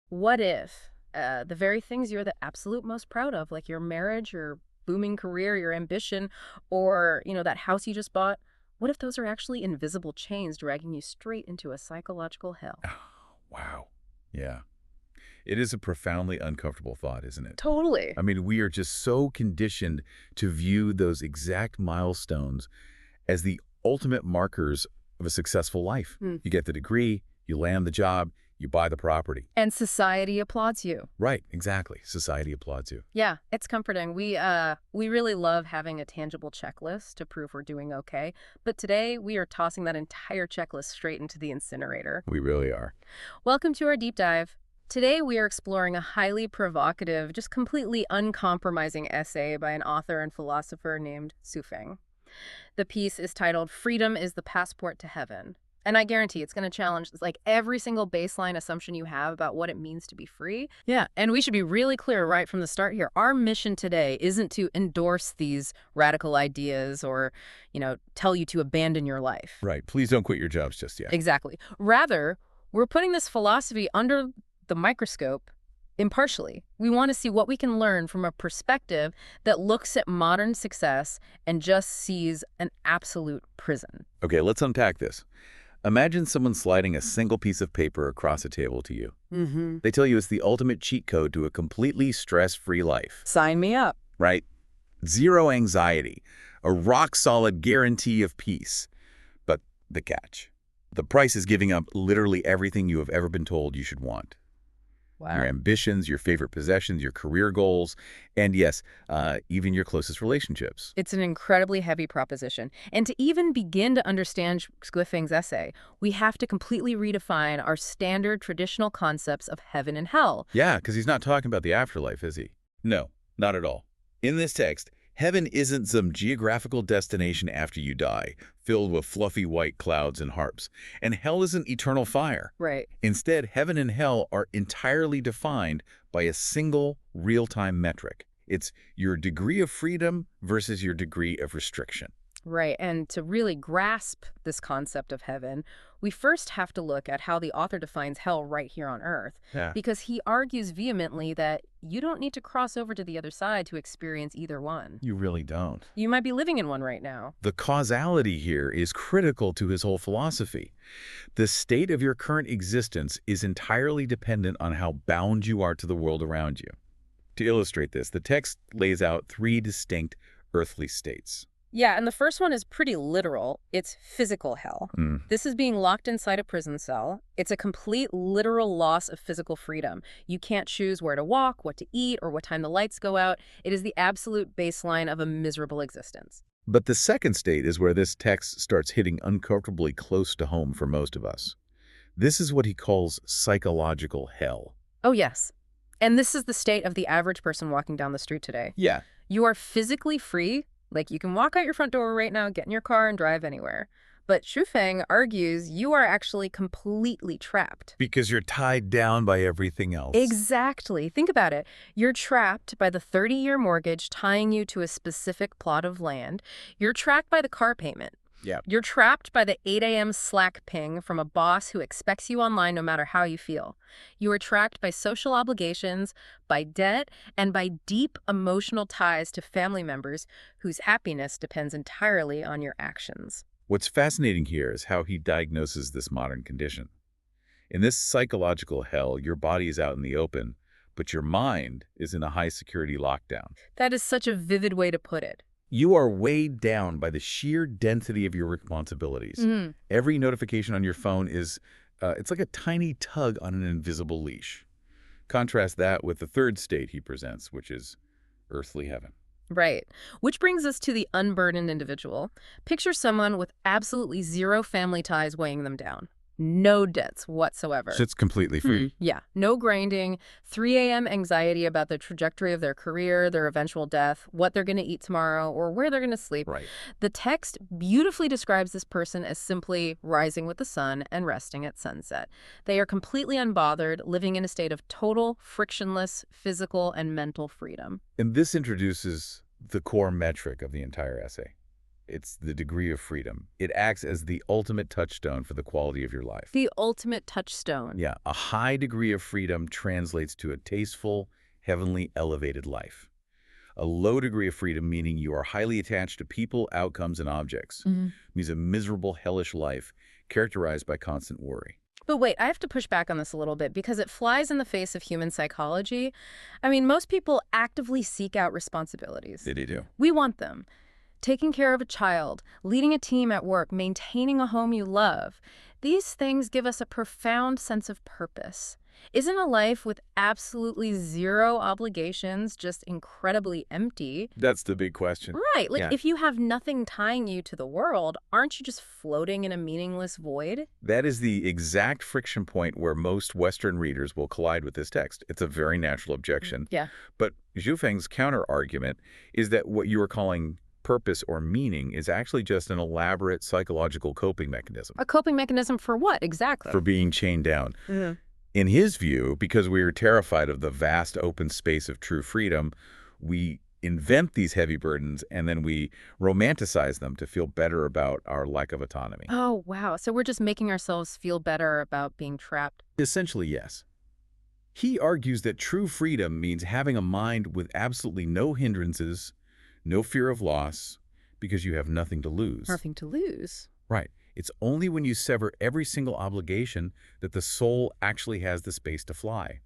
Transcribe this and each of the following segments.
What if the very things you're the absolute most proud of, like your marriage, your booming career, your ambition, or, that house you just bought, what if those are actually invisible chains dragging you straight into a psychological hell? Wow. Yeah. It is a profoundly uncomfortable thought, isn't it? Totally. I mean, we are just so conditioned to view those exact milestones as the ultimate markers of a successful life. Hmm. You get the degree, you land the job, you buy the property. And society applauds you. Right, exactly. Society applauds you. Yeah, it's comforting. We really love having a tangible checklist to prove we're doing okay. But today we are tossing that entire checklist straight into the incinerator. We really are. Welcome to our deep dive. Today we are exploring a highly provocative, just completely uncompromising essay by an author and philosopher named Su Feng. The piece is titled Freedom is the Passport to Heaven. And I guarantee it's going to challenge like every single baseline assumption you have about what it means to be free. Yeah, and we should be really clear right from the start here. Our mission today isn't to endorse these radical ideas or, tell you to abandon your life. Right. Please don't quit your jobs just yet. Exactly. Rather, we're putting this philosophy under the microscope impartially. We want to see what we can learn from a perspective that looks at modern success and just sees an absolute prison. Okay, let's unpack this. Imagine someone sliding a single piece of paper across a table to you. Mm-hmm. They tell you it's the ultimate cheat code to a completely stress-free life, Sign me up. right? Zero anxiety, a rock-solid guarantee of peace. But the catch. The price is giving up literally everything you have ever been told you should want. Your ambitions, your favorite possessions, your career goals, and yes, even your closest relationships. It's an incredibly heavy proposition. And to even begin to understand Feng's essay, we have to completely redefine our standard traditional concepts of heaven and hell. Yeah, because he's not talking about the afterlife, is he? No, not at all. In this text, heaven isn't some geographical destination after you die, filled with fluffy white clouds and harps. And hell isn't eternal fire. Right. Instead, heaven and hell are entirely defined by a single real-time metric. It's your degree of freedom versus your degree of restriction. Right. And to really grasp this concept of heaven, we first have to look at how the author defines hell right here on Earth. Yeah. Because he argues vehemently that you don't need to cross over to the other side to experience either one. You really don't. You might be living in one right now. The causality here is critical to his whole philosophy. The state of your current existence is entirely dependent on how bound you are to the world around you. To illustrate this, the text lays out three distinct earthly states. Yeah, and the first one is pretty literal. It's physical hell. This is being locked inside a prison cell. It's a complete literal loss of physical freedom. You can't choose where to walk, what to eat, or what time the lights go out. It is the absolute baseline of a miserable existence. But the second state is where this text starts hitting uncomfortably close to home for most of us. This is what he calls psychological hell. Oh, yes. And this is the state of the average person walking down the street today. Yeah. You are physically free. Like, you can walk out your front door right now, get in your car, and drive anywhere. But Su Feng argues you are actually completely trapped. Because you're tied down by everything else. Exactly. Think about it. You're trapped by the 30-year mortgage tying you to a specific plot of land. You're trapped by the car payment. Yeah. You're trapped by the 8 a.m. Slack ping from a boss who expects you online no matter how you feel. You are trapped by social obligations, by debt, and by deep emotional ties to family members whose happiness depends entirely on your actions. What's fascinating here is how he diagnoses this modern condition. In this psychological hell, your body is out in the open, but your mind is in a high-security lockdown. That is such a vivid way to put it. You are weighed down by the sheer density of your responsibilities. Every notification on your phone is, it's like a tiny tug on an invisible leash. Contrast that with the third state he presents, which is earthly heaven. Right. Which brings us to the unburdened individual. Picture someone with absolutely zero family ties weighing them down. No debts whatsoever. So it's completely free. Yeah. No grinding, 3 a.m. anxiety about the trajectory of their career, their eventual death, what they're going to eat tomorrow, or where they're going to sleep. Right. The text beautifully describes this person as simply rising with the sun and resting at sunset. They are completely unbothered, living in a state of total, frictionless physical and mental freedom. And this introduces the core metric of the entire essay. It's the degree of freedom. It acts as the ultimate touchstone for the quality of your life. The ultimate touchstone. Yeah, a high degree of freedom translates to a tasteful, heavenly, elevated life. A low degree of freedom, meaning you are highly attached to people, outcomes, and objects, means a miserable, hellish life characterized by constant worry. But wait, I have to push back on this a little bit because it flies in the face of human psychology. I mean, most people actively seek out responsibilities. They do. We want them. Taking care of a child, leading a team at work, maintaining a home you love. These things give us a profound sense of purpose. Isn't a life with absolutely zero obligations just incredibly empty? That's the big question. Right. Like, Yeah. if you have nothing tying you to the world, aren't you just floating in a meaningless void? That is the exact friction point where most Western readers will collide with this text. It's a very natural objection. Yeah. But Zhu Feng's counter-argument is that what you are calling purpose or meaning is actually just an elaborate psychological coping mechanism A coping mechanism for what, exactly? for being chained down. Mhm. In his view, because we are terrified of the vast open space of true freedom, we invent these heavy burdens and then we romanticize them to feel better about our lack of autonomy. Oh, wow. So we're just making ourselves feel better about being trapped. Essentially, yes. He argues that true freedom means having a mind with absolutely no hindrances, no fear of loss, because you have nothing to lose. Nothing to lose. Right. It's only when you sever every single obligation that the soul actually has the space to fly.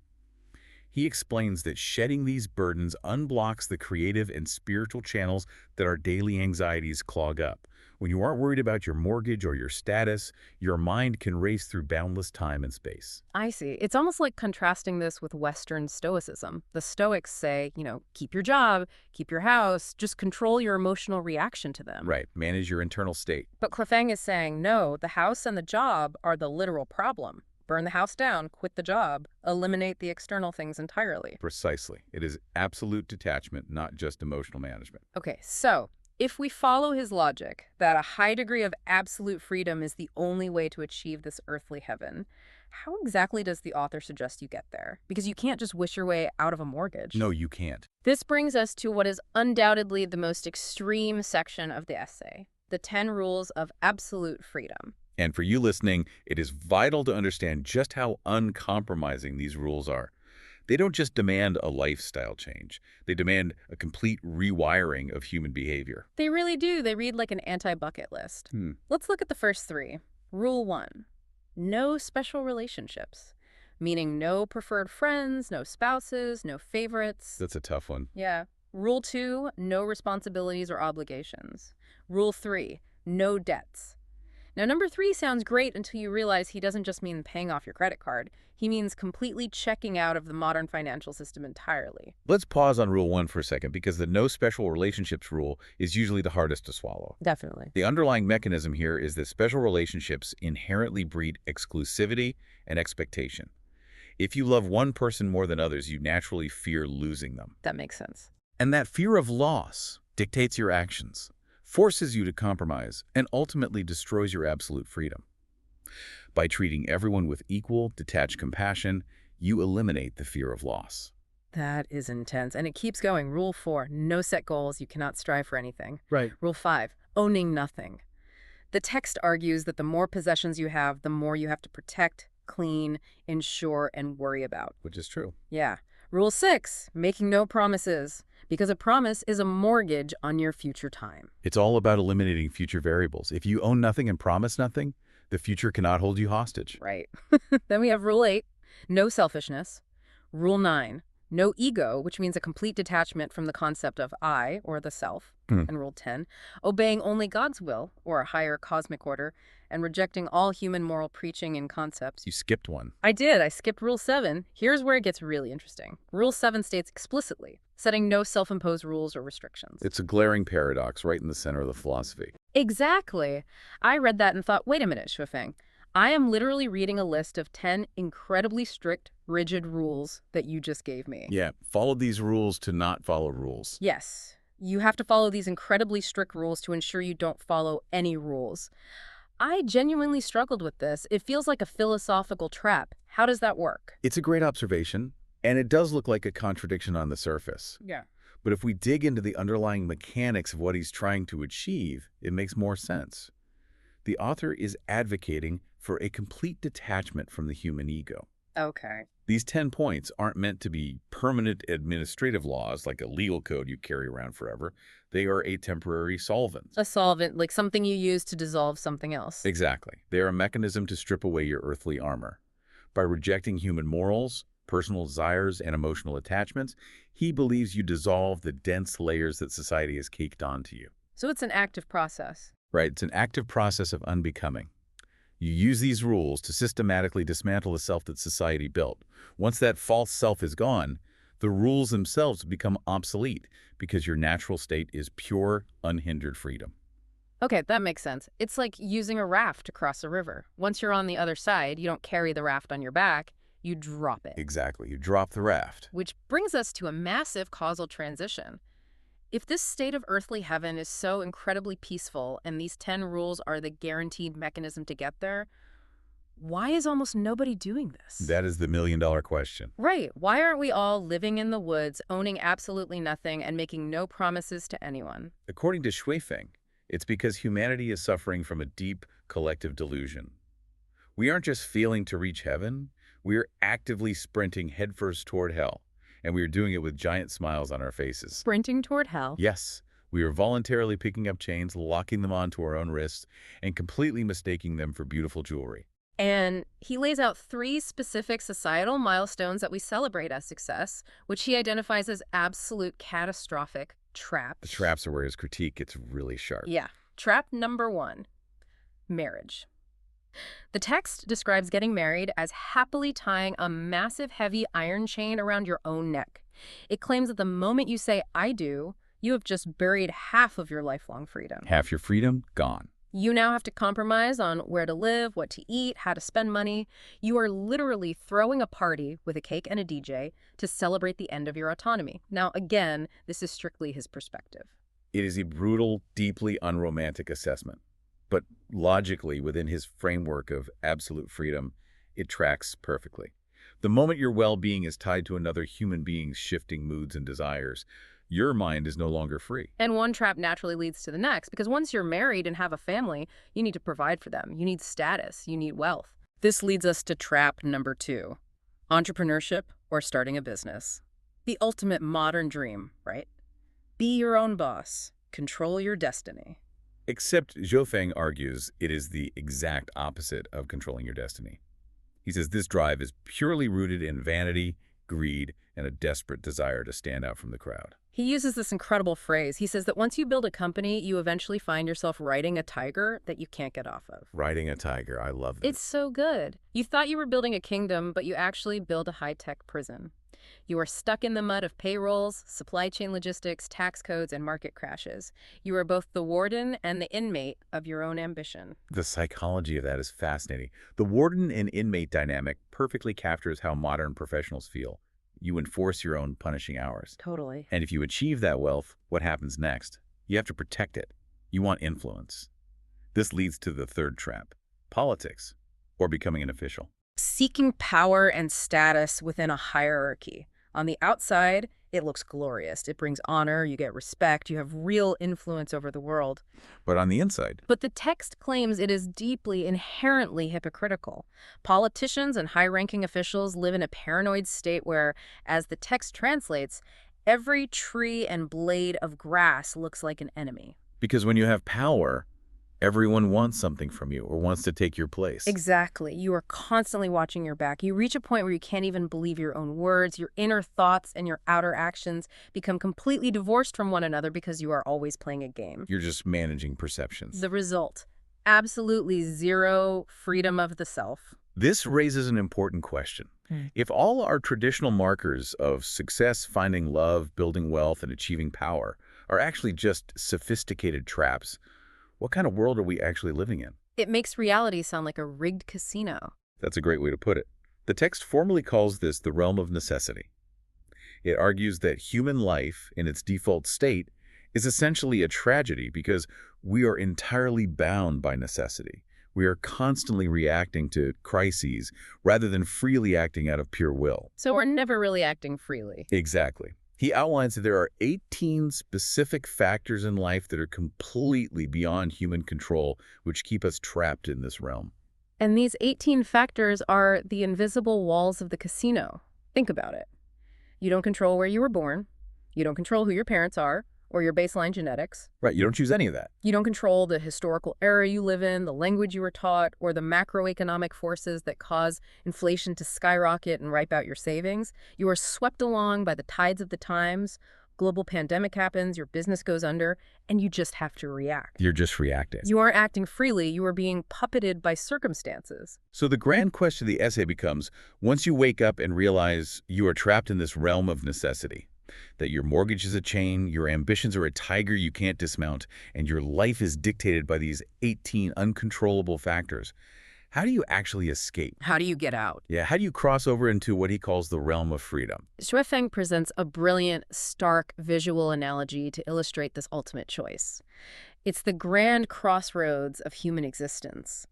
He explains that shedding these burdens unblocks the creative and spiritual channels that our daily anxieties clog up. When you aren't worried about your mortgage or your status, your mind can race through boundless time and space. I see. It's almost like contrasting this with Western Stoicism. The Stoics say, keep your job, keep your house, just control your emotional reaction to them. Right. Manage your internal state. But Klefeng is saying, no, the house and the job are the literal problem. Burn the house down, quit the job, eliminate the external things entirely. Precisely. It is absolute detachment, not just emotional management. Okay, so if we follow his logic that a high degree of absolute freedom is the only way to achieve this earthly heaven, how exactly does the author suggest you get there? Because you can't just wish your way out of a mortgage. No, you can't. This brings us to what is undoubtedly the most extreme section of the essay, the 10 rules of absolute freedom. And for you listening, it is vital to understand just how uncompromising these rules are. They don't just demand a lifestyle change. They demand a complete rewiring of human behavior. They really do. They read like an anti-bucket list. Let's look at the first 3. Rule 1, no special relationships, meaning no preferred friends, no spouses, no favorites. That's a tough one. Yeah. Rule 2, no responsibilities or obligations. Rule 3, no debts. Now, number 3 sounds great until you realize he doesn't just mean paying off your credit card. He means completely checking out of the modern financial system entirely. Let's pause on Rule 1 for a second, because the no special relationships rule is usually the hardest to swallow. Definitely. The underlying mechanism here is that special relationships inherently breed exclusivity and expectation. If you love one person more than others, you naturally fear losing them. That makes sense. And that fear of loss dictates your actions, forces you to compromise, and ultimately destroys your absolute freedom. By treating everyone with equal, detached compassion, you eliminate the fear of loss. That is intense. And it keeps going. Rule 4, no set goals. You cannot strive for anything. Right. Rule 5, owning nothing. The text argues that the more possessions you have, the more you have to protect, clean, insure, and worry about. Which is true. Yeah. Rule 6, making no promises, because a promise is a mortgage on your future time. It's all about eliminating future variables. If you own nothing and promise nothing, the future cannot hold you hostage. Right. Then we have Rule 8, no selfishness. Rule 9, no ego, which means a complete detachment from the concept of I, or the self. And Rule 10, obeying only God's will, or a higher cosmic order, and rejecting all human moral preaching and concepts. You skipped one. I did. I skipped Rule 7. Here's where it gets really interesting. Rule 7 states explicitly, setting no self-imposed rules or restrictions. It's a glaring paradox right in the center of the philosophy. Exactly. I read that and thought, wait a minute, Shuofeng. I am literally reading a list of 10 incredibly strict, rigid rules that you just gave me. Yeah, follow these rules to not follow rules. Yes. You have to follow these incredibly strict rules to ensure you don't follow any rules. I genuinely struggled with this. It feels like a philosophical trap. How does that work? It's a great observation, and it does look like a contradiction on the surface. Yeah. But if we dig into the underlying mechanics of what he's trying to achieve, it makes more sense. The author is advocating for a complete detachment from the human ego. Okay. These 10 points aren't meant to be permanent administrative laws like a legal code you carry around forever. They are a temporary solvent. A solvent, like something you use to dissolve something else. Exactly. They are a mechanism to strip away your earthly armor. By rejecting human morals, personal desires, and emotional attachments, he believes you dissolve the dense layers that society has caked onto you. So it's an active process. Right? It's an active process of unbecoming. You use these rules to systematically dismantle the self that society built. Once that false self is gone, the rules themselves become obsolete because your natural state is pure, unhindered freedom. Okay, that makes sense. It's like using a raft to cross a river. Once you're on the other side, you don't carry the raft on your back, you drop it. Exactly. You drop the raft. Which brings us to a massive causal transition. If this state of earthly heaven is so incredibly peaceful and these 10 rules are the guaranteed mechanism to get there, why is almost nobody doing this? That is the million-dollar question. Right. Why aren't we all living in the woods, owning absolutely nothing and making no promises to anyone? According to Shuifeng, it's because humanity is suffering from a deep collective delusion. We aren't just failing to reach heaven, we are actively sprinting headfirst toward hell. And we are doing it with giant smiles on our faces. Sprinting toward hell? Yes, we are voluntarily picking up chains, locking them onto our own wrists, and completely mistaking them for beautiful jewelry. And he lays out 3 specific societal milestones that we celebrate as success, which he identifies as absolute catastrophic traps. The traps are where his critique gets really sharp. Yeah. Trap number 1, marriage. The text describes getting married as happily tying a massive heavy iron chain around your own neck. It claims that the moment you say, "I do," you have just buried half of your lifelong freedom. Half your freedom, gone. You now have to compromise on where to live, what to eat, how to spend money. You are literally throwing a party with a cake and a DJ to celebrate the end of your autonomy. Now, again, this is strictly his perspective. It is a brutal, deeply unromantic assessment. But logically, within his framework of absolute freedom, it tracks perfectly. The moment your well-being is tied to another human being's shifting moods and desires, your mind is no longer free. And one trap naturally leads to the next, because once you're married and have a family, you need to provide for them. You need status. You need wealth. This leads us to trap number 2, entrepreneurship or starting a business. The ultimate modern dream, right? Be your own boss. Control your destiny. Except Shuifeng argues it is the exact opposite of controlling your destiny. He says this drive is purely rooted in vanity, greed, and a desperate desire to stand out from the crowd. He uses this incredible phrase. He says that once you build a company, you eventually find yourself riding a tiger that you can't get off of. Riding a tiger, I love that. It's so good. You thought you were building a kingdom, but you actually build a high-tech prison. You are stuck in the mud of payrolls, supply chain logistics, tax codes, and market crashes. You are both the warden and the inmate of your own ambition. The psychology of that is fascinating. The warden and inmate dynamic perfectly captures how modern professionals feel. You enforce your own punishing hours. Totally. And if you achieve that wealth, what happens next? You have to protect it. You want influence. This leads to the third trap, politics, or becoming an official. Seeking power and status within a hierarchy. On the outside, it looks glorious. It brings honor, you get respect, you have real influence over the world. But on the inside, But the text claims it is deeply, inherently hypocritical. Politicians and high-ranking officials live in a paranoid state where, as the text translates, every tree and blade of grass looks like an enemy. because when you have power, everyone wants something from you or wants to take your place. Exactly. You are constantly watching your back. You reach a point where you can't even believe your own words. Your inner thoughts and your outer actions become completely divorced from one another because you are always playing a game. You're just managing perceptions. The result, absolutely zero freedom of the self. This raises an important question. If all our traditional markers of success, finding love, building wealth, and achieving power are actually just sophisticated traps, what kind of world are we actually living in? It makes reality sound like a rigged casino. That's a great way to put it. The text formally calls this the realm of necessity. It argues that human life, in its default state, is essentially a tragedy because we are entirely bound by necessity. We are constantly reacting to crises rather than freely acting out of pure will. So we're never really acting freely. Exactly. He outlines that there are 18 specific factors in life that are completely beyond human control, which keep us trapped in this realm. And these 18 factors are the invisible walls of the casino. Think about it. You don't control where you were born. You don't control who your parents are or your baseline genetics. Right, you don't choose any of that. You don't control the historical era you live in, the language you were taught, or the macroeconomic forces that cause inflation to skyrocket and wipe out your savings. You are swept along by the tides of the times. Global pandemic happens, your business goes under, and you just have to react. You're just reacting. You aren't acting freely, you are being puppeted by circumstances. So the grand question of the essay becomes, once you wake up and realize you are trapped in this realm of necessity, that your mortgage is a chain, your ambitions are a tiger you can't dismount, and your life is dictated by these 18 uncontrollable factors, how do you actually escape? How do you get out? Yeah, how do you cross over into what he calls the realm of freedom? Xue Feng presents a brilliant, stark visual analogy to illustrate this ultimate choice. It's the grand crossroads of human existence.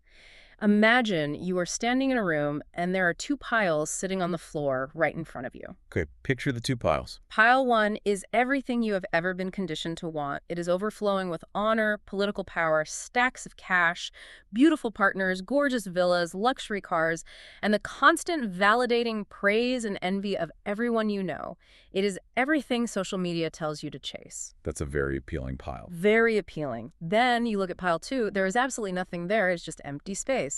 Imagine you are standing in a room and there are two piles sitting on the floor right in front of you. Okay, picture the two piles. Pile 1 is everything you have ever been conditioned to want. It is overflowing with honor, political power, stacks of cash, beautiful partners, gorgeous villas, luxury cars, and the constant validating praise and envy of everyone you know. It is everything social media tells you to chase. That's a very appealing pile. Very appealing. Then you look at pile 2, there is absolutely nothing there, it's just empty space.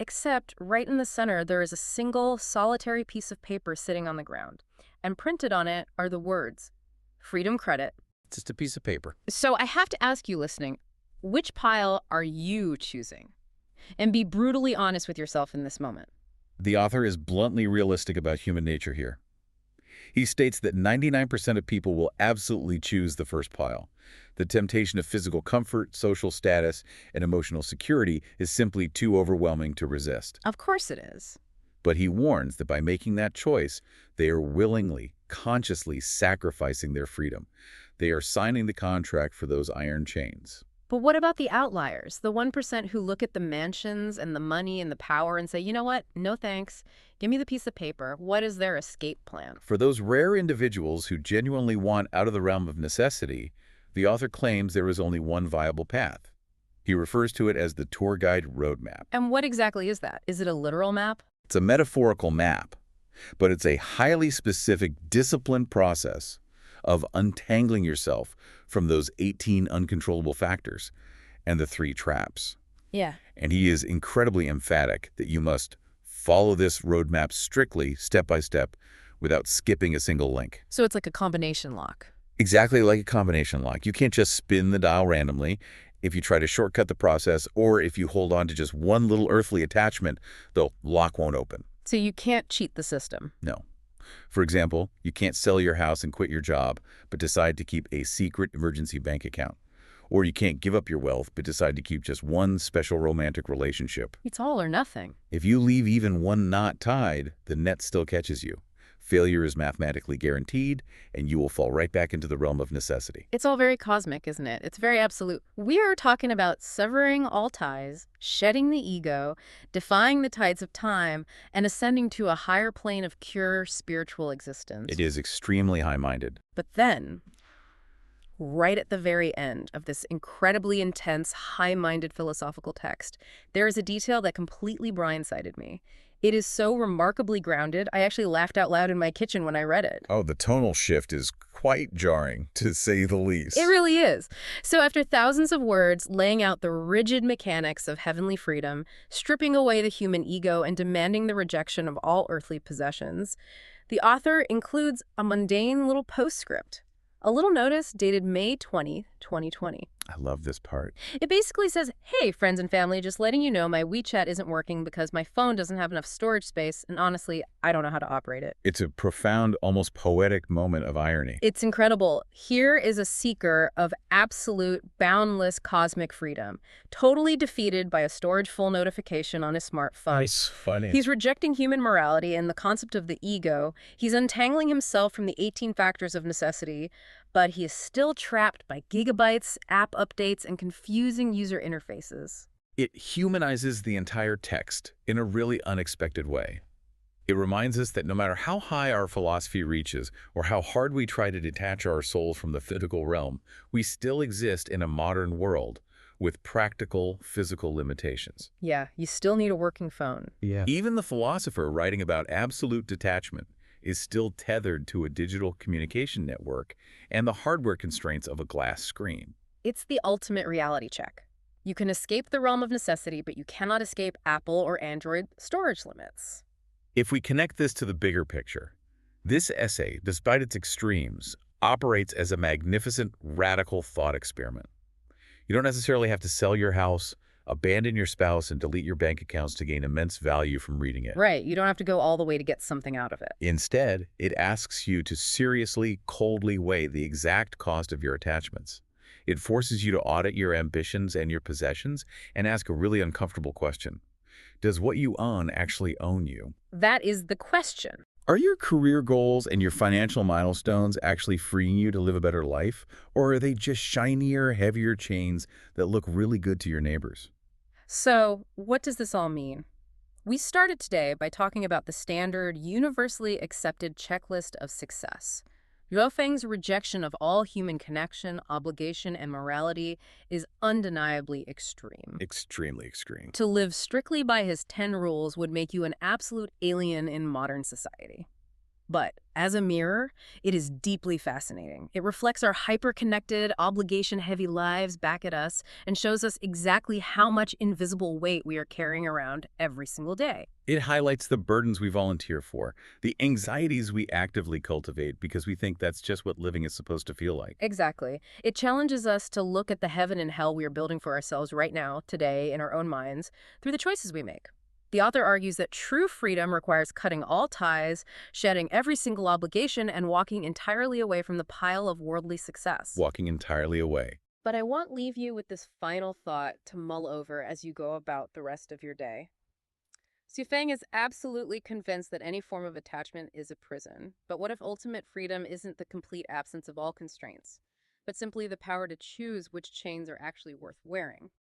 Except right in the center, there is a single, solitary piece of paper sitting on the ground. And printed on it are the words, Freedom Credit. It's just a piece of paper. So I have to ask you listening, which pile are you choosing? And be brutally honest with yourself in this moment. The author is bluntly realistic about human nature here. He states that 99% of people will absolutely choose the first pile. The temptation of physical comfort, social status, and emotional security is simply too overwhelming to resist. Of course it is. But he warns that by making that choice, they are willingly, consciously sacrificing their freedom. They are signing the contract for those iron chains. But what about the outliers, the 1% who look at the mansions and the money and the power and say, you know what, no thanks, give me the piece of paper. What is their escape plan? For those rare individuals who genuinely want out of the realm of necessity, the author claims there is only one viable path. He refers to it as the tour guide roadmap. And what exactly is that? Is it a literal map? It's a metaphorical map, but it's a highly specific, disciplined process of untangling yourself from those 18 uncontrollable factors and the 3 traps. Yeah. And he is incredibly emphatic that you must follow this roadmap strictly, step by step, without skipping a single link. So it's like a combination lock. Exactly like a combination lock. You can't just spin the dial randomly. If you try to shortcut the process, or if you hold on to just one little earthly attachment, the lock won't open. So you can't cheat the system. No. For example, you can't sell your house and quit your job, but decide to keep a secret emergency bank account. Or you can't give up your wealth, but decide to keep just one special romantic relationship. It's all or nothing. If you leave even one knot tied, the net still catches you. Failure is mathematically guaranteed, and you will fall right back into the realm of necessity. It's all very cosmic, isn't it? It's very absolute. We are talking about severing all ties, shedding the ego, defying the tides of time, and ascending to a higher plane of pure spiritual existence. It is extremely high-minded. But then, right at the very end of this incredibly intense, high-minded philosophical text, there is a detail that completely blindsided me. It is so remarkably grounded, I actually laughed out loud in my kitchen when I read it. Oh, the tonal shift is quite jarring, to say the least. It really is. So after thousands of words laying out the rigid mechanics of heavenly freedom, stripping away the human ego and demanding the rejection of all earthly possessions, the author includes a mundane little postscript. A little notice dated May 20, 2020. I love this part. It basically says, hey, friends and family, just letting you know my WeChat isn't working because my phone doesn't have enough storage space, and honestly, I don't know how to operate it. It's a profound, almost poetic moment of irony. It's incredible. Here is a seeker of absolute, boundless cosmic freedom, totally defeated by a storage full notification on his smartphone. Nice, funny. He's rejecting human morality and the concept of the ego. He's untangling himself from the 18 factors of necessity, but he is still trapped by gigabytes, app updates, and confusing user interfaces. It humanizes the entire text in a really unexpected way. It reminds us that no matter how high our philosophy reaches or how hard we try to detach our souls from the physical realm, we still exist in a modern world with practical, physical limitations. Yeah, you still need a working phone. Yeah. Even the philosopher writing about absolute detachment is still tethered to a digital communication network and the hardware constraints of a glass screen. It's the ultimate reality check. You can escape the realm of necessity, but you cannot escape Apple or Android storage limits. If we connect this to the bigger picture, this essay, despite its extremes, operates as a magnificent, radical thought experiment. You don't necessarily have to sell your house, abandon your spouse, and delete your bank accounts to gain immense value from reading it. Right, you don't have to go all the way to get something out of it. Instead, it asks you to seriously, coldly weigh the exact cost of your attachments. It forces you to audit your ambitions and your possessions and ask a really uncomfortable question. Does what you own actually own you? That is the question. Are your career goals and your financial milestones actually freeing you to live a better life? Or are they just shinier, heavier chains that look really good to your neighbors? So, what does this all mean? We started today by talking about the standard, universally accepted checklist of success. Zhou Feng's rejection of all human connection, obligation, and morality is undeniably extreme. Extremely extreme. To live strictly by his 10 rules would make you an absolute alien in modern society. But as a mirror, it is deeply fascinating. It reflects our hyper-connected, obligation-heavy lives back at us and shows us exactly how much invisible weight we are carrying around every single day. It highlights the burdens we volunteer for, the anxieties we actively cultivate because we think that's just what living is supposed to feel like. Exactly. It challenges us to look at the heaven and hell we are building for ourselves right now, today, in our own minds, through the choices we make. The author argues that true freedom requires cutting all ties, shedding every single obligation, and walking entirely away from the pile of worldly success. Walking entirely away. But I want to leave you with this final thought to mull over as you go about the rest of your day. Xu Feng is absolutely convinced that any form of attachment is a prison. But what if ultimate freedom isn't the complete absence of all constraints, but simply the power to choose which chains are actually worth wearing?